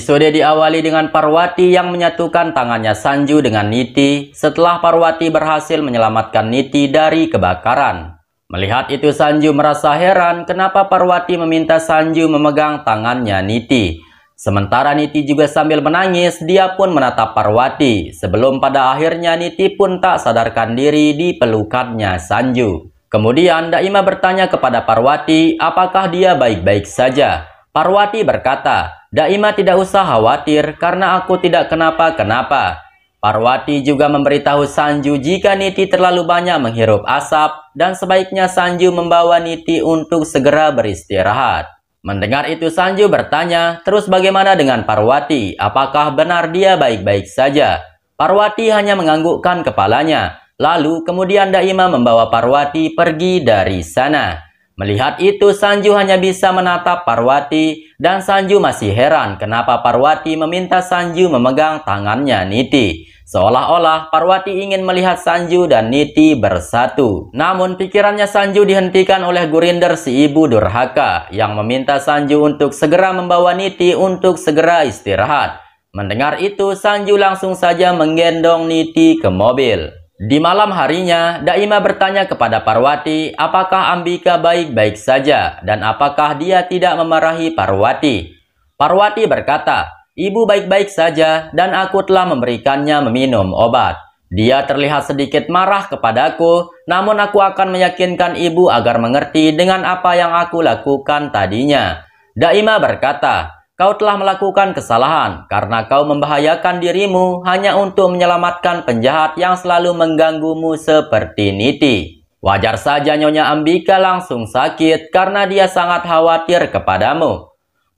Episode diawali dengan Parwati yang menyatukan tangannya Sanju dengan Niti setelah Parwati berhasil menyelamatkan Niti dari kebakaran. Melihat itu Sanju merasa heran kenapa Parwati meminta Sanju memegang tangannya Niti. Sementara Niti juga sambil menangis, dia pun menatap Parwati sebelum pada akhirnya Niti pun tak sadarkan diri di pelukannya Sanju. Kemudian Daima bertanya kepada Parwati apakah dia baik-baik saja. Parwati berkata, "Daima tidak usah khawatir karena aku tidak kenapa-kenapa." Parwati juga memberitahu Sanju jika Niti terlalu banyak menghirup asap dan sebaiknya Sanju membawa Niti untuk segera beristirahat. Mendengar itu Sanju bertanya, "Terus bagaimana dengan Parwati? Apakah benar dia baik-baik saja?" Parwati hanya menganggukkan kepalanya. Lalu kemudian Daima membawa Parwati pergi dari sana. Melihat itu Sanju hanya bisa menatap Parwati dan Sanju masih heran kenapa Parwati meminta Sanju memegang tangannya Niti. Seolah-olah Parwati ingin melihat Sanju dan Niti bersatu. Namun pikirannya Sanju dihentikan oleh Gurinder si ibu durhaka yang meminta Sanju untuk segera membawa Niti untuk segera istirahat. Mendengar itu Sanju langsung saja menggendong Niti ke mobil. Di malam harinya, Daima bertanya kepada Parwati apakah Ambika baik-baik saja dan apakah dia tidak memarahi Parwati. Parwati berkata, "Ibu baik-baik saja dan aku telah memberikannya meminum obat. Dia terlihat sedikit marah kepadaku, namun aku akan meyakinkan ibu agar mengerti dengan apa yang aku lakukan tadinya." Daima berkata, "Kau telah melakukan kesalahan karena kau membahayakan dirimu hanya untuk menyelamatkan penjahat yang selalu mengganggumu seperti Niti. Wajar saja Nyonya Ambika langsung sakit karena dia sangat khawatir kepadamu."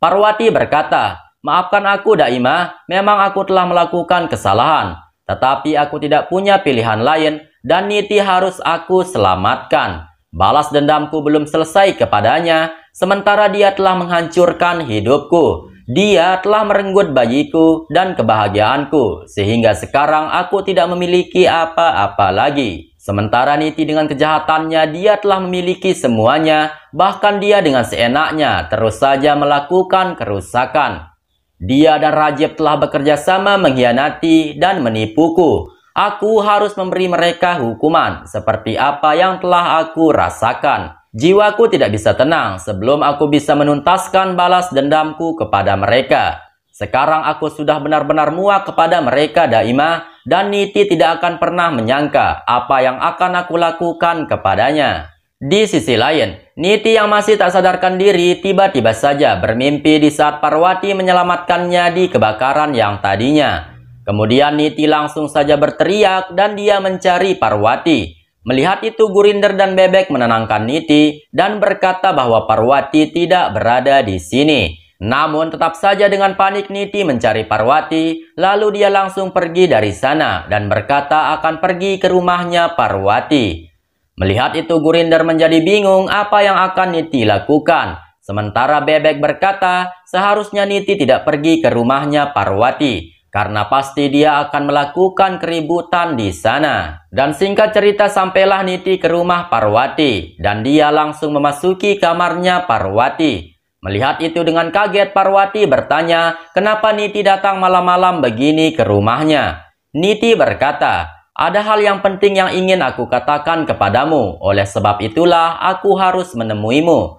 Parwati berkata, "Maafkan aku Daima, memang aku telah melakukan kesalahan. Tetapi aku tidak punya pilihan lain dan Niti harus aku selamatkan. Balas dendamku belum selesai kepadanya, sementara dia telah menghancurkan hidupku. Dia telah merenggut bayiku dan kebahagiaanku, sehingga sekarang aku tidak memiliki apa-apa lagi. Sementara Niti dengan kejahatannya, dia telah memiliki semuanya, bahkan dia dengan seenaknya terus saja melakukan kerusakan. Dia dan Rajib telah bekerja sama mengkhianati dan menipuku. Aku harus memberi mereka hukuman seperti apa yang telah aku rasakan. Jiwaku tidak bisa tenang sebelum aku bisa menuntaskan balas dendamku kepada mereka. Sekarang aku sudah benar-benar muak kepada mereka Daima, dan Niti tidak akan pernah menyangka apa yang akan aku lakukan kepadanya." Di sisi lain, Niti yang masih tak sadarkan diri tiba-tiba saja bermimpi di saat Parwati menyelamatkannya di kebakaran yang tadinya. Kemudian Niti langsung saja berteriak dan dia mencari Parwati. Melihat itu Gurinder dan Bebek menenangkan Niti dan berkata bahwa Parwati tidak berada di sini. Namun tetap saja dengan panik Niti mencari Parwati, lalu dia langsung pergi dari sana dan berkata akan pergi ke rumahnya Parwati. Melihat itu Gurinder menjadi bingung apa yang akan Niti lakukan. Sementara Bebek berkata seharusnya Niti tidak pergi ke rumahnya Parwati, karena pasti dia akan melakukan keributan di sana. Dan singkat cerita sampailah Niti ke rumah Parwati dan dia langsung memasuki kamarnya Parwati. Melihat itu dengan kaget Parwati bertanya, "Kenapa Niti datang malam-malam begini ke rumahnya?" Niti berkata, "Ada hal yang penting yang ingin aku katakan kepadamu, oleh sebab itulah aku harus menemuimu."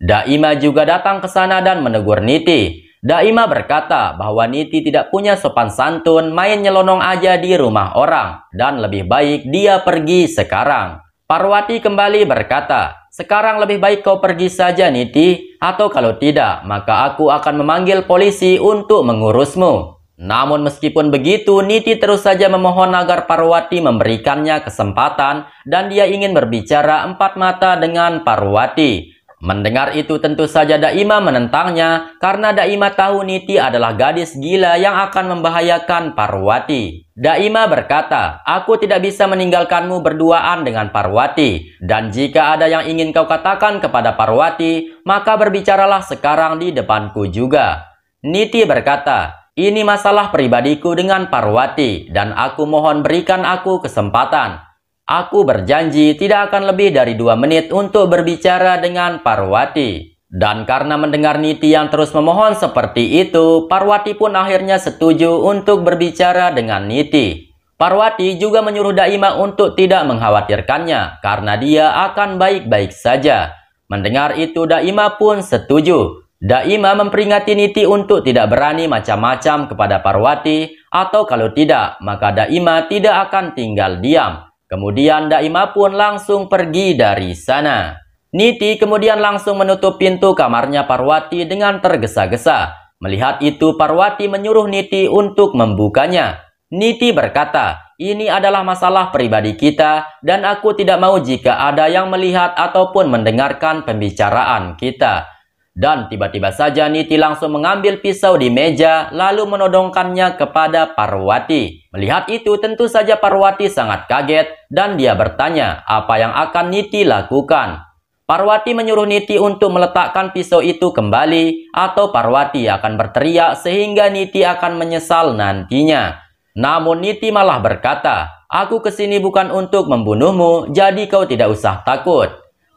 Daima juga datang ke sana dan menegur Niti. Daima berkata bahwa Niti tidak punya sopan santun, main nyelonong aja di rumah orang, dan lebih baik dia pergi sekarang. Parwati kembali berkata, "Sekarang lebih baik kau pergi saja Niti, atau kalau tidak maka aku akan memanggil polisi untuk mengurusmu." Namun meskipun begitu, Niti terus saja memohon agar Parwati memberikannya kesempatan dan dia ingin berbicara empat mata dengan Parwati. Mendengar itu tentu saja Daima menentangnya karena Daima tahu Niti adalah gadis gila yang akan membahayakan Parwati. Daima berkata, "Aku tidak bisa meninggalkanmu berduaan dengan Parwati, dan jika ada yang ingin kau katakan kepada Parwati, maka berbicaralah sekarang di depanku juga." Niti berkata, "Ini masalah pribadiku dengan Parwati dan aku mohon berikan aku kesempatan. Aku berjanji tidak akan lebih dari 2 menit untuk berbicara dengan Parwati." Dan karena mendengar Niti yang terus memohon seperti itu, Parwati pun akhirnya setuju untuk berbicara dengan Niti. Parwati juga menyuruh Daima untuk tidak mengkhawatirkannya karena dia akan baik-baik saja. Mendengar itu Daima pun setuju. Daima memperingati Niti untuk tidak berani macam-macam kepada Parwati, atau kalau tidak, maka Daima tidak akan tinggal diam. Kemudian Daima pun langsung pergi dari sana. Niti kemudian langsung menutup pintu kamarnya Parwati dengan tergesa-gesa. Melihat itu Parwati menyuruh Niti untuk membukanya. Niti berkata, "Ini adalah masalah pribadi kita dan aku tidak mau jika ada yang melihat ataupun mendengarkan pembicaraan kita." Dan tiba-tiba saja Niti langsung mengambil pisau di meja lalu menodongkannya kepada Parwati. Melihat itu tentu saja Parwati sangat kaget dan dia bertanya apa yang akan Niti lakukan. Parwati menyuruh Niti untuk meletakkan pisau itu kembali atau Parwati akan berteriak sehingga Niti akan menyesal nantinya. Namun Niti malah berkata, "Aku kesini bukan untuk membunuhmu, jadi kau tidak usah takut."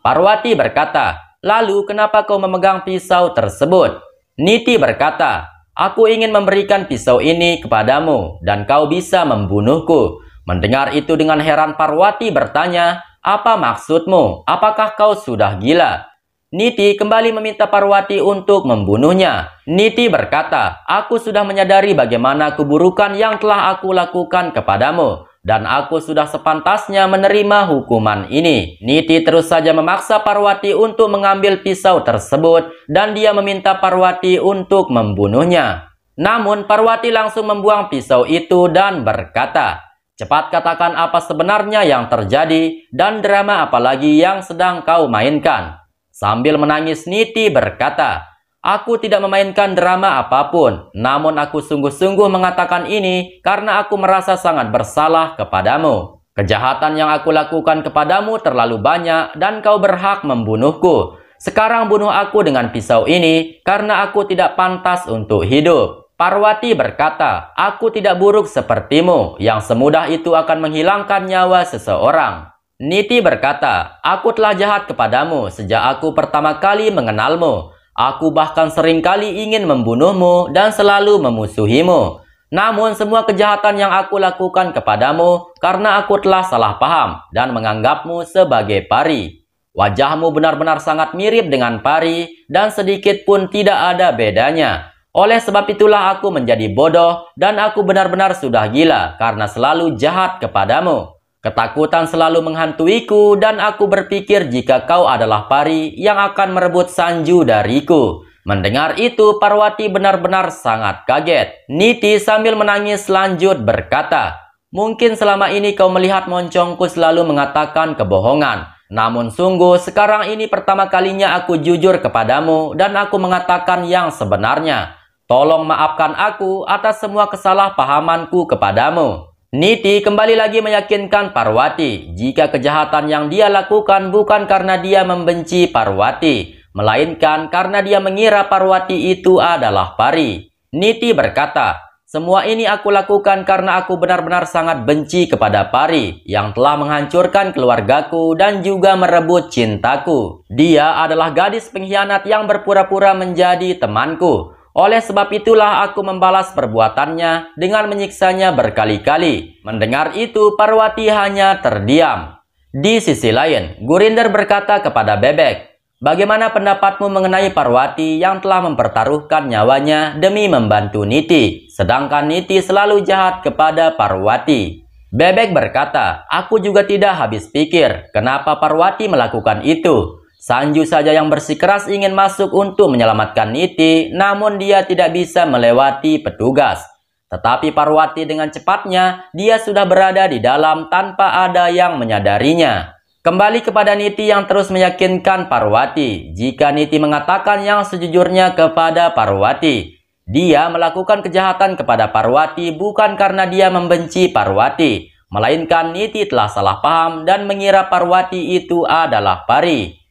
Parwati berkata, "Lalu kenapa kau memegang pisau tersebut?" Niti berkata, "Aku ingin memberikan pisau ini kepadamu dan kau bisa membunuhku." Mendengar itu dengan heran Parwati bertanya, "Apa maksudmu? Apakah kau sudah gila?" Niti kembali meminta Parwati untuk membunuhnya. Niti berkata, "Aku sudah menyadari bagaimana keburukan yang telah aku lakukan kepadamu, dan aku sudah sepantasnya menerima hukuman ini." Niti terus saja memaksa Parwati untuk mengambil pisau tersebut, dan dia meminta Parwati untuk membunuhnya. Namun Parwati langsung membuang pisau itu dan berkata, "Cepat katakan apa sebenarnya yang terjadi dan drama apa lagi yang sedang kau mainkan." Sambil menangis Niti berkata, "Aku tidak memainkan drama apapun, namun aku sungguh-sungguh mengatakan ini karena aku merasa sangat bersalah kepadamu. Kejahatan yang aku lakukan kepadamu terlalu banyak dan kau berhak membunuhku. Sekarang bunuh aku dengan pisau ini karena aku tidak pantas untuk hidup." Parwati berkata, "Aku tidak buruk sepertimu, yang semudah itu akan menghilangkan nyawa seseorang." Niti berkata, "Aku telah jahat kepadamu sejak aku pertama kali mengenalmu. Aku bahkan seringkali ingin membunuhmu dan selalu memusuhimu. Namun semua kejahatan yang aku lakukan kepadamu karena aku telah salah paham dan menganggapmu sebagai pari. Wajahmu benar-benar sangat mirip dengan pari dan sedikit pun tidak ada bedanya. Oleh sebab itulah aku menjadi bodoh dan aku benar-benar sudah gila karena selalu jahat kepadamu. Ketakutan selalu menghantuiku dan aku berpikir jika kau adalah pari yang akan merebut Sanju dariku." Mendengar itu Parwati benar-benar sangat kaget. Niti sambil menangis lanjut berkata, "Mungkin selama ini kau melihat moncongku selalu mengatakan kebohongan. Namun sungguh sekarang ini pertama kalinya aku jujur kepadamu dan aku mengatakan yang sebenarnya. Tolong maafkan aku atas semua kesalahpahamanku kepadamu." Niti kembali lagi meyakinkan Parwati jika kejahatan yang dia lakukan bukan karena dia membenci Parwati, melainkan karena dia mengira Parwati itu adalah pari. Niti berkata, "Semua ini aku lakukan karena aku benar-benar sangat benci kepada pari yang telah menghancurkan keluargaku dan juga merebut cintaku. Dia adalah gadis pengkhianat yang berpura-pura menjadi temanku. Oleh sebab itulah aku membalas perbuatannya dengan menyiksanya berkali-kali." Mendengar itu Parwati hanya terdiam. Di sisi lain, Gurinder berkata kepada Bebek, "Bagaimana pendapatmu mengenai Parwati yang telah mempertaruhkan nyawanya demi membantu Niti, sedangkan Niti selalu jahat kepada Parwati?" Bebek berkata, "Aku juga tidak habis pikir kenapa Parwati melakukan itu. Sanju saja yang bersikeras ingin masuk untuk menyelamatkan Niti, namun dia tidak bisa melewati petugas. Tetapi Parwati dengan cepatnya, dia sudah berada di dalam tanpa ada yang menyadarinya." Kembali kepada Niti yang terus meyakinkan Parwati, jika Niti mengatakan yang sejujurnya kepada Parwati. Dia melakukan kejahatan kepada Parwati bukan karena dia membenci Parwati, melainkan Niti telah salah paham dan mengira Parwati itu adalah pari.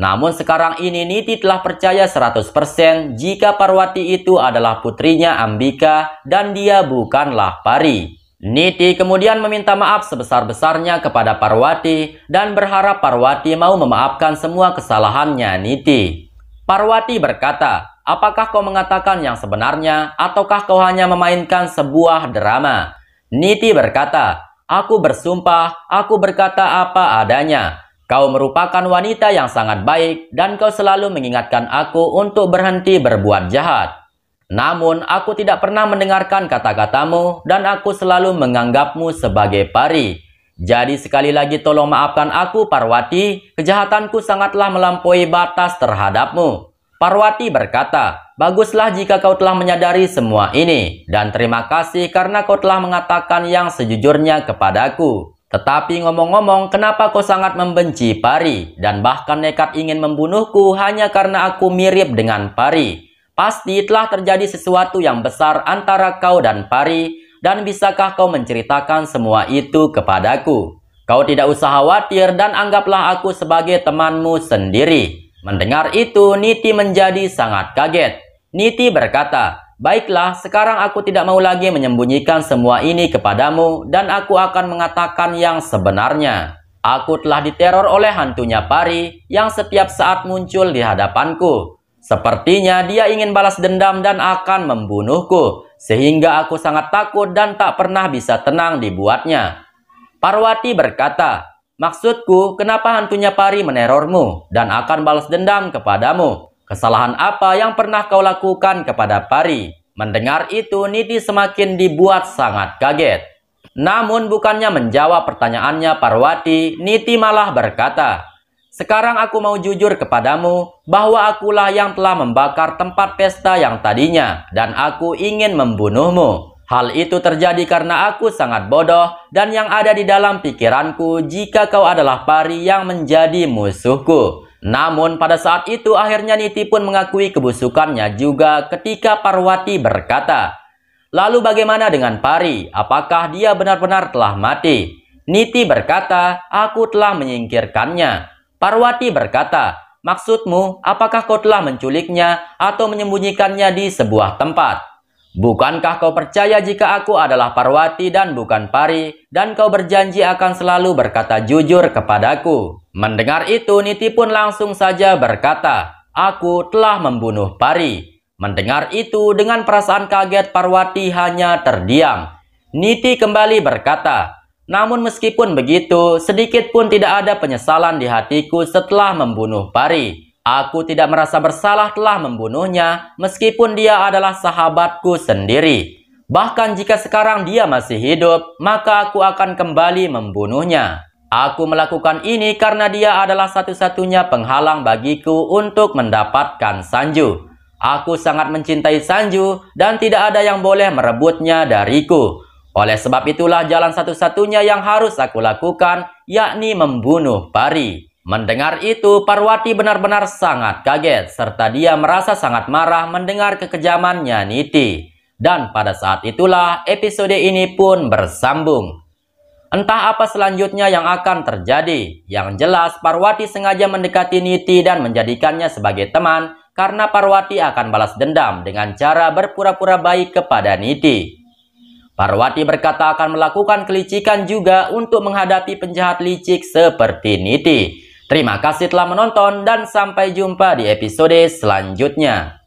Namun sekarang ini Niti telah percaya 100% jika Parwati itu adalah putrinya Ambika dan dia bukanlah pari. Niti kemudian meminta maaf sebesar-besarnya kepada Parwati dan berharap Parwati mau memaafkan semua kesalahannya Niti. Parwati berkata, "Apakah kau mengatakan yang sebenarnya ataukah kau hanya memainkan sebuah drama?" Niti berkata, "Aku bersumpah, aku berkata apa adanya. Kau merupakan wanita yang sangat baik dan kau selalu mengingatkan aku untuk berhenti berbuat jahat. Namun aku tidak pernah mendengarkan kata-katamu dan aku selalu menganggapmu sebagai pari. Jadi sekali lagi tolong maafkan aku Parwati, kejahatanku sangatlah melampaui batas terhadapmu." Parwati berkata, "Baguslah jika kau telah menyadari semua ini, dan terima kasih karena kau telah mengatakan yang sejujurnya kepadaku. Tetapi ngomong-ngomong, kenapa kau sangat membenci pari, dan bahkan nekat ingin membunuhku hanya karena aku mirip dengan pari? Pasti telah terjadi sesuatu yang besar antara kau dan pari, dan bisakah kau menceritakan semua itu kepadaku? Kau tidak usah khawatir dan anggaplah aku sebagai temanmu sendiri." Mendengar itu, Niti menjadi sangat kaget. Niti berkata, "Baiklah, sekarang aku tidak mau lagi menyembunyikan semua ini kepadamu dan aku akan mengatakan yang sebenarnya. Aku telah diteror oleh hantunya pari yang setiap saat muncul di hadapanku. Sepertinya dia ingin balas dendam dan akan membunuhku, sehingga aku sangat takut dan tak pernah bisa tenang dibuatnya." Parwati berkata, "Maksudku, kenapa hantunya pari menerormu dan akan balas dendam kepadamu? Kesalahan apa yang pernah kau lakukan kepada pari?" Mendengar itu, Niti semakin dibuat sangat kaget. Namun bukannya menjawab pertanyaannya Parwati, Niti malah berkata, "Sekarang aku mau jujur kepadamu bahwa akulah yang telah membakar tempat pesta yang tadinya dan aku ingin membunuhmu. Hal itu terjadi karena aku sangat bodoh dan yang ada di dalam pikiranku jika kau adalah pari yang menjadi musuhku." Namun pada saat itu akhirnya Niti pun mengakui kebusukannya juga ketika Parwati berkata, "Lalu bagaimana dengan pari? Apakah dia benar-benar telah mati?" Niti berkata, "Aku telah menyingkirkannya." Parwati berkata, "Maksudmu, apakah kau telah menculiknya atau menyembunyikannya di sebuah tempat? Bukankah kau percaya jika aku adalah Parwati dan bukan pari, dan kau berjanji akan selalu berkata jujur kepadaku?" Mendengar itu, Niti pun langsung saja berkata, "Aku telah membunuh pari." Mendengar itu, dengan perasaan kaget Parwati hanya terdiam. Niti kembali berkata, "Namun meskipun begitu, sedikit pun tidak ada penyesalan di hatiku setelah membunuh pari. Aku tidak merasa bersalah telah membunuhnya, meskipun dia adalah sahabatku sendiri. Bahkan jika sekarang dia masih hidup, maka aku akan kembali membunuhnya. Aku melakukan ini karena dia adalah satu-satunya penghalang bagiku untuk mendapatkan Sanju. Aku sangat mencintai Sanju dan tidak ada yang boleh merebutnya dariku. Oleh sebab itulah jalan satu-satunya yang harus aku lakukan, yakni membunuh pari." Mendengar itu, Parwati benar-benar sangat kaget, serta dia merasa sangat marah mendengar kekejamannya Niti. Dan pada saat itulah episode ini pun bersambung. Entah apa selanjutnya yang akan terjadi. Yang jelas, Parwati sengaja mendekati Niti dan menjadikannya sebagai teman, karena Parwati akan balas dendam dengan cara berpura-pura baik kepada Niti. Parwati berkata akan melakukan kelicikan juga untuk menghadapi penjahat licik seperti Niti. Terima kasih telah menonton dan sampai jumpa di episode selanjutnya.